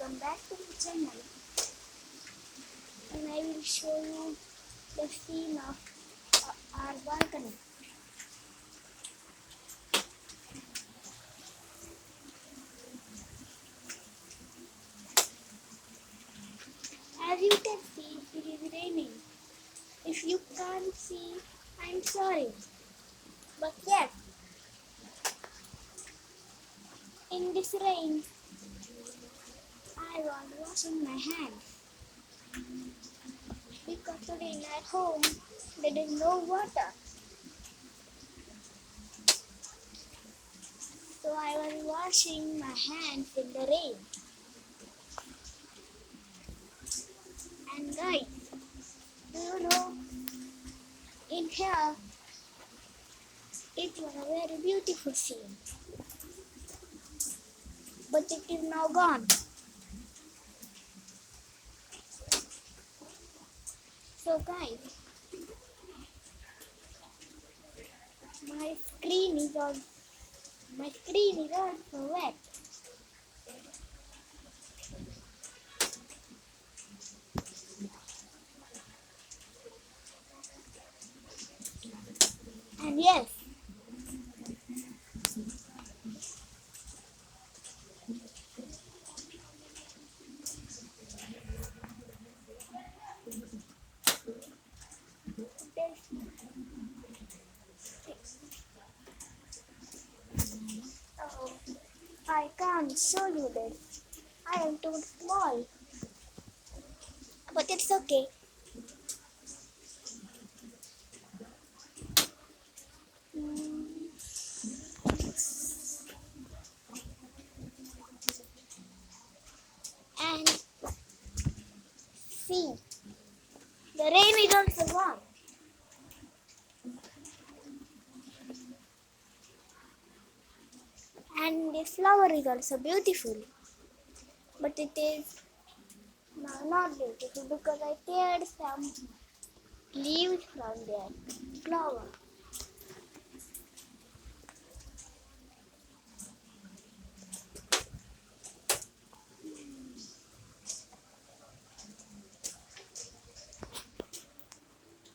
welcome back to the channel, and I will show you the scene of our balcony. As you can see, it is raining. If you can't see, I'm sorry. But yes, in this rain, I was washing my hands because today at home there is no water. So I was washing my hands in the rain. And guys, do you know, in here, it was a very beautiful scene. But it is now gone. So guys, my screen is also wet. And yes, oh, I can't show you this. I am too small. But it's okay. And see, the rain is also gone. And the flower is also beautiful. But it is now not beautiful because I teared some leaves from their flower.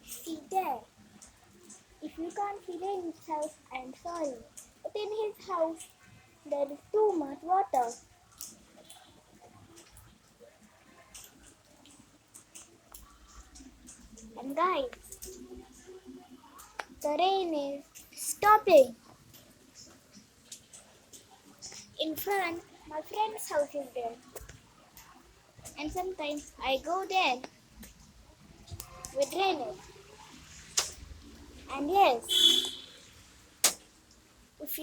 See there. If you can't see in his house, I'm sorry. But in his house, there is too much water. And guys, the rain is stopping. In front, my friend's house is there. And sometimes I go there with rain. And yes, if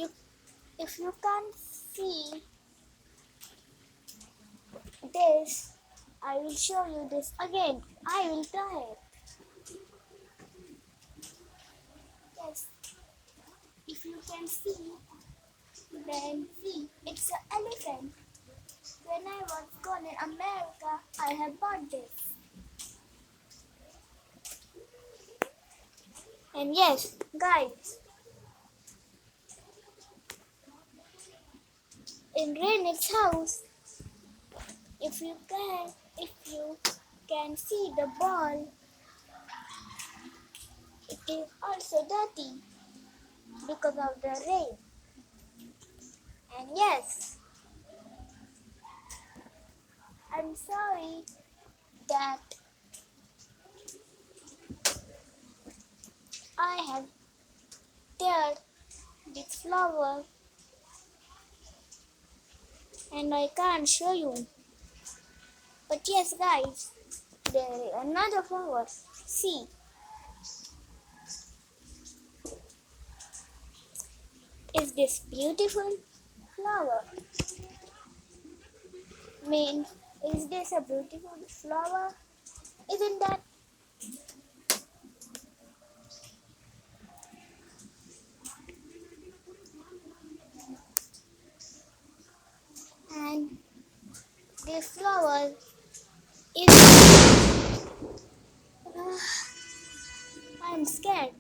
you can't see this, I will show you this again. I will try it. Yes, if you can see, then see, it's an elephant. When I was gone in America, I have bought this. And yes, guys, in Renet's house, if you can see the ball, it is also dirty because of the rain. And yes, I'm sorry that I have teared this flower and I can't show you. But yes, guys, there is another flower. See, is this beautiful flower? Means, is this a beautiful flower? Isn't that? And this flower is I'm scared.